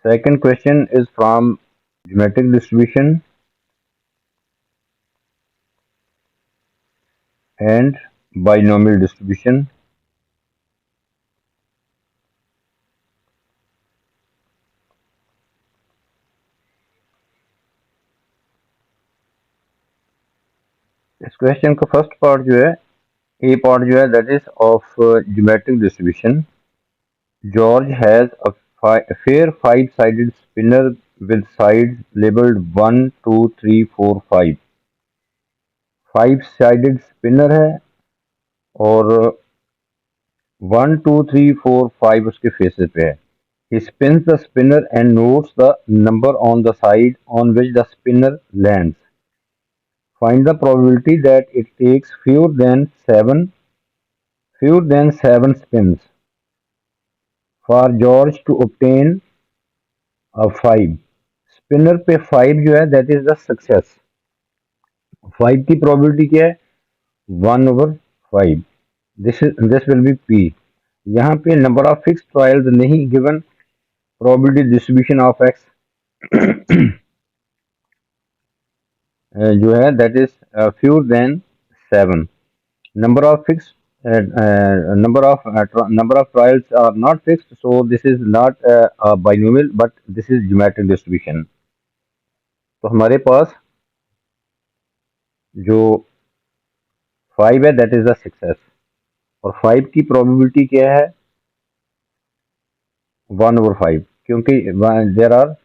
Second question is from geometric distribution and binomial distribution. इस question का first part जो है, ए पार्ट जो है, that is of geometric distribution. George has a fair five-sided spinner with sides labeled 1, 2, 3, 4, 5. Five-sided spinner है और 1, 2, 3, 4, 5 उसके faces पे है. He spins the spinner and notes the number on the side on which the spinner lands. Find the probability that it takes fewer than seven spins for George to obtain a 5. Spinner पे 5 जो है, that is the success. 5 की probability क्या है? 1/5. This will be P. यहाँ पे number of fix trials नहीं given. Probability distribution of X जो है, that is fewer than 7. number of fixed number of trials are not fixed, so this is not a binomial, but this is geometric distribution. तो हमारे पास जो 5 है, that is the success. और 5 की probability क्या है? 1/5, क्योंकि there are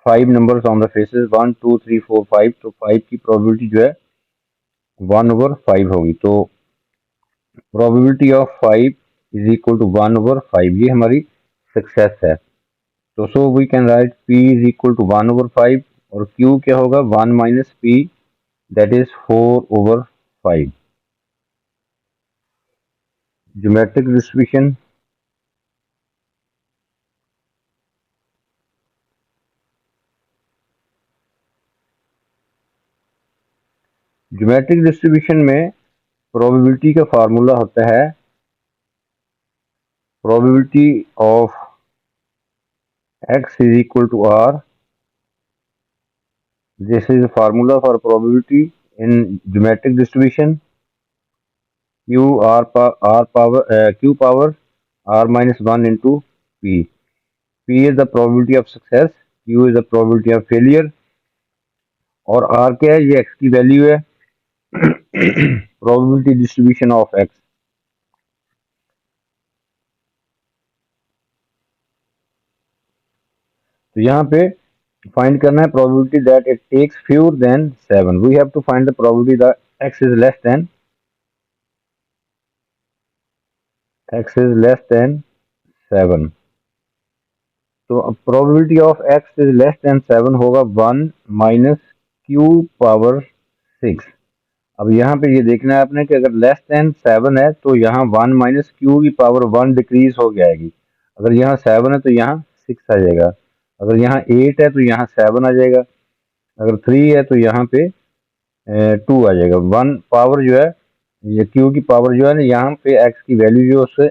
5 numbers on the faces, 1, 2, 3, 4, 5. तो 5 की प्रोबेबिलिटी जो है 1/5 होगी. तो probability of 5 is equal to 1/5. ये हमारी सक्सेस है. तो so we can write p is equal to 1/5 और q क्या होगा? 1 minus p, that is 4/5. Geometric distribution. Geometric distribution में प्रोबेबिलिटी का फार्मूला होता है probability of x is equal to r. This is formula for probability in geometric distribution. q power r minus 1 into p. p is the probability of success, q is the probability of failure, और r क्या है? ये x की value है. Probability distribution of x. तो यहाँ पे find करना है probability that it takes fewer than 7. We have to find the probability that x is less than 7. तो probability of x is less than 7 होगा 1 माइनस q पावर 6. अब यहाँ पे ये देखना है आपने कि अगर लेस देन 7 है तो यहाँ 1 माइनस क्यू की पावर 1 डिक्रीज हो जाएगी. अगर यहाँ 7 है तो यहाँ 6 आ जाएगा. अगर यहाँ 8 है तो यहाँ 7 आ जाएगा. अगर 3 है तो यहाँ पे 2 आ जाएगा. 1 पावर जो है, ये क्यू की पावर जो है ना, यहाँ पे एक्स की वैल्यू जो उससे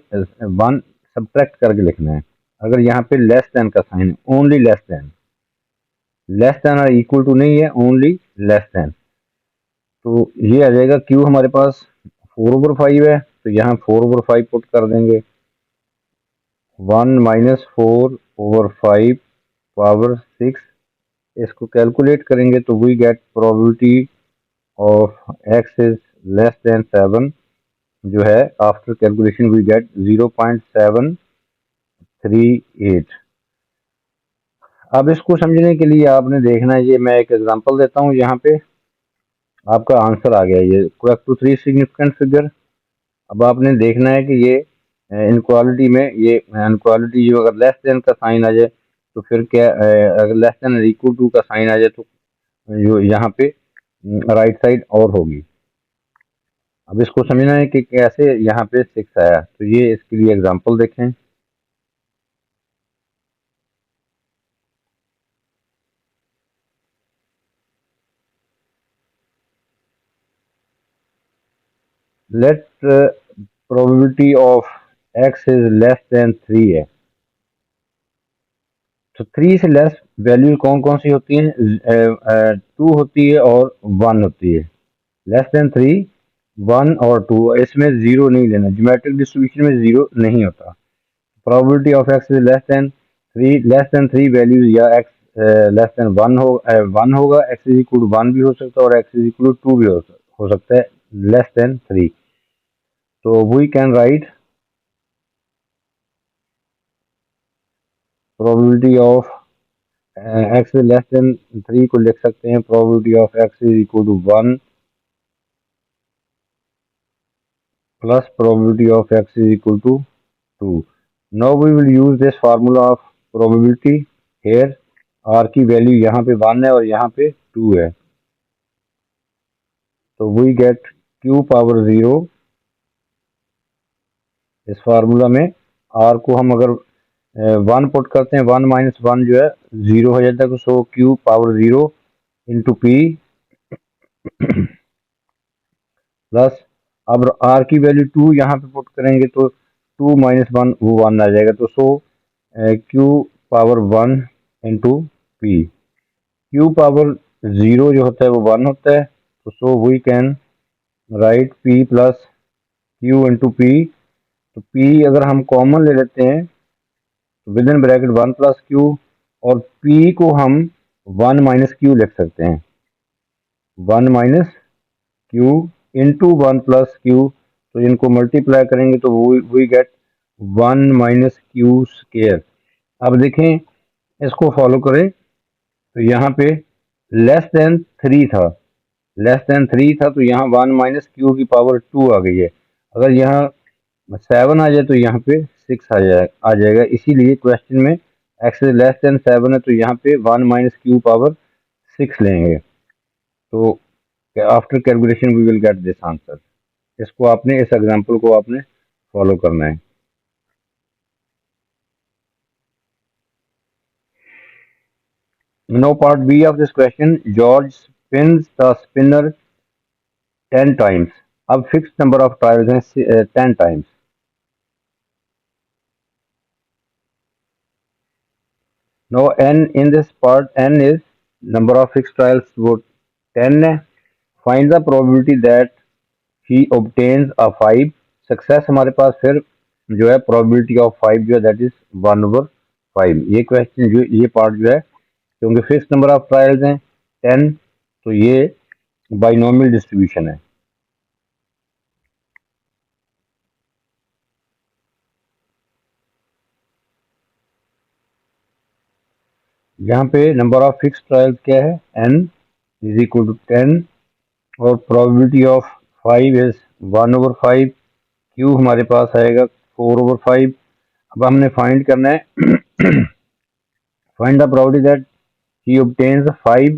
1 सब्ट्रैक्ट करके लिखना है. अगर यहाँ पे लेस देन का साइन है, ओनली लेस देन और इक्वल टू नहीं है, ओनली लेस देन. तो ये आ जाएगा क्यू हमारे पास 4/5 है, तो यहाँ 4/5 पुट कर देंगे. 1 माइनस 4/5 पावर 6. इसको कैलकुलेट करेंगे तो we get probability of x is less than 7 जो है. After calculation we get 0.738. अब इसको समझने के लिए आपने देखना है, ये मैं एक एग्जांपल देता हूँ. यहाँ पे आपका आंसर आ गया, ये करेक्ट टू 3 सिग्निफिकेंट फिगर. अब आपने देखना है कि ये इनक्वालिटी में, ये इनक्वालिटी जो अगर लेस देन का साइन आ जाए तो फिर क्या, अगर लेस देन इक्वल टू का साइन आ जाए तो जो यहाँ पे राइट साइड और होगी. अब इसको समझना है कि कैसे यहाँ पे 6 आया. तो ये इसके लिए एग्जांपल देखें. Let probability of x is less than 3 है, तो 3 से लेस वैल्यू कौन कौन सी होती हैं? 2 होती है और 1 होती है। लेस देन 3, 1 और 2, इसमें जीरो नहीं लेना, ज्योमेट्रिक डिस्ट्रीब्यूशन में जीरो नहीं होता। Probability of x is less than three values, या एक्स लेस देन वन होगा, x is equal to one भी हो सकता है और x is equal to two भी हो सकता है लेस देन 3। तो we can write probability of x less than 3 को लिख सकते हैं probability of x is equal to 1 plus probability of x is equal to 2. Now we will use this formula of probability here. r की value यहाँ पे 1 है और यहाँ पे 2 है, तो we get q पावर 0। इस फार्मूला में r को हम अगर 1 पुट करते हैं, 1 माइनस 1 जो है 0 हो जाता है, सो q power 0 into P plus, अब r की वैल्यू 2 यहाँ पे पुट करेंगे तो 2 माइनस 1 वो 1 आ जाएगा, तो so q power 1 into p. q power 0 जो होता है वो 1 होता है, तो so we can write p plus q into p. तो p अगर हम कॉमन ले लेते हैं तो with in bracket 1 plus q, और p को हम 1 माइनस क्यू लिख सकते हैं, 1 minus q into 1 plus q. तो इनको मल्टीप्लाई करेंगे तो we get 1 minus q square. अब देखें, इसको फॉलो करें, तो यहाँ पे लेस देन 3 था, लेस देन 3 था, तो यहाँ 1 माइनस क्यू की पावर 2 आ गई है। अगर यहाँ 7 आ जाए तो यहाँ पे 6 आ जाएगा, इसीलिए क्वेश्चन में एक्स इज लेस देन 7 है, तो यहाँ पे 1 माइनस क्यू पावर 6 लेंगे, तो after calculation we will get this answer. इसको आपने, इस एग्जांपल को आपने फॉलो करना है। Now part B of this question, George spins the spinner 10 times. अब फिक्स नंबर ऑफ ट्रायल्स हैं 10 times. Now n in this part, n is number of fixed trials, वो 10 है। Find the probability that he obtains a 5 success. हमारे पास फिर जो है probability of 5 जो है दैट इज 1/5। ये क्वेश्चन जो ये पार्ट जो है, क्योंकि फिक्स नंबर ऑफ ट्रायल्स हैं 10, तो ये बाइनोमियल डिस्ट्रीब्यूशन है। यहाँ पे नंबर ऑफ फिक्स ट्रायल्स क्या है, n इज इक्वल टू 10, और प्रोबेबिलिटी ऑफ 5 इज 1/5। क्यू हमारे पास आएगा 4/5। अब हमने फाइंड करना है find the probability that he obtains 5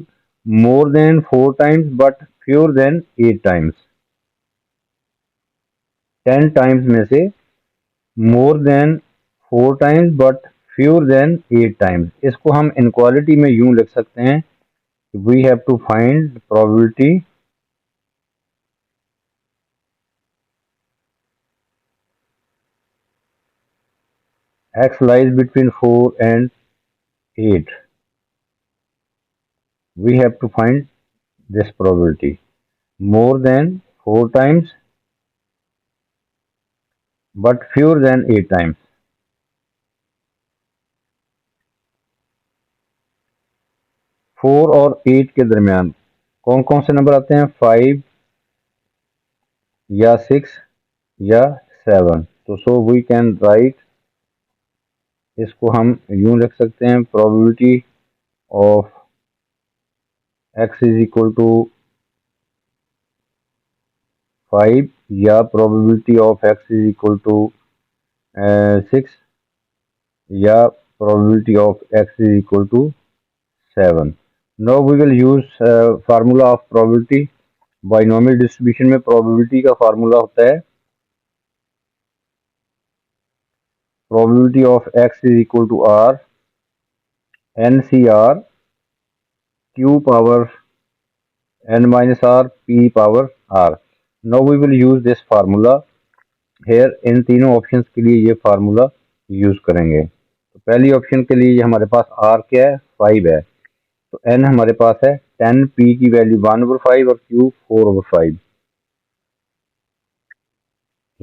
more than 4 times but fewer than 8 times। 10 times में से more than 4 times but fewer than 8 times, इसको हम इनक्वालिटी में यूं लिख सकते हैं, we have to find probability x lies between 4 and 8। we have to find this probability more than 4 times but fewer than 8 times। 4 और 8 के दरमियान कौन कौन से नंबर आते हैं, 5 या 6 या 7। तो सो वी कैन राइट, इसको हम यूं लिख सकते हैं, probability of x is equal to 5 या probability of x is equal to 6 या probability of x is equal to 7। Now we will use formula of probability. Binomial distribution में probability का फार्मूला होता है probability of x is equal to r NCR q power n minus r p power r। Now we will use this formula here. इन तीनों options के लिए ये formula use करेंगे। तो पहली ऑप्शन के लिए हमारे पास आर क्या है, 5 है। तो एन हमारे पास है 10, पी की वैल्यू 1/5 और क्यू 4/5।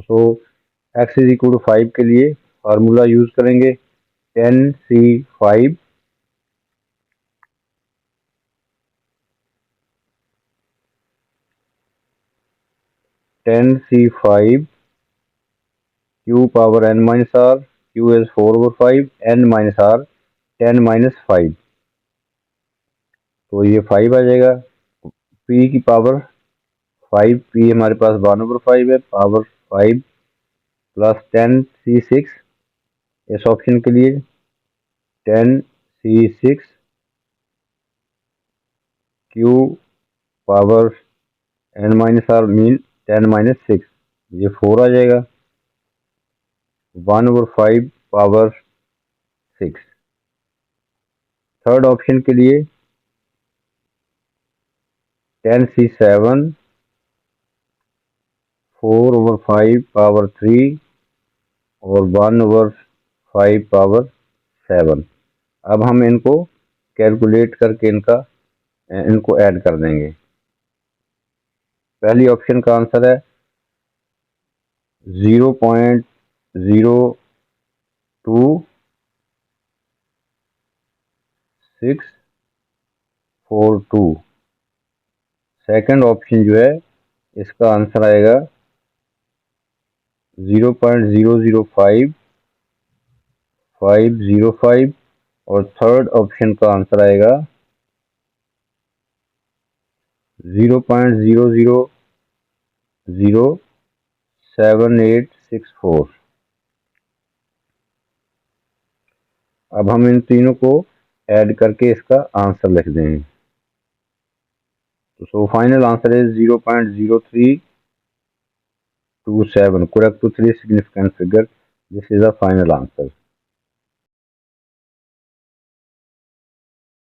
तो एक्स इज इक्वल टू 5 के लिए फार्मूला यूज करेंगे 10c5 10c5 q power n minus r, q is 4/5, n minus r 10 minus 5, तो ये 5 आ जाएगा। p की पावर 5, p हमारे पास 1/5 है, पावर 5 प्लस 10c6 इस ऑप्शन के लिए 10c6 q power n minus r mean 10 minus 6, ये 4 आ जाएगा। 1/5 पावर 6। थर्ड ऑप्शन के लिए 10c7 4/5 पावर 3 और 1/5 पावर 7। अब हम इनको कैलकुलेट करके इनको ऐड कर देंगे। पहली ऑप्शन का आंसर है 0.02642। सेकंड ऑप्शन जो है इसका आंसर आएगा 0.005505 और थर्ड ऑप्शन का आंसर आएगा 0.007864। अब हम इन तीनों को ऐड करके इसका आंसर लिख देंगे। So final answer is 0.0327, correct to three significant figure. This is the final answer.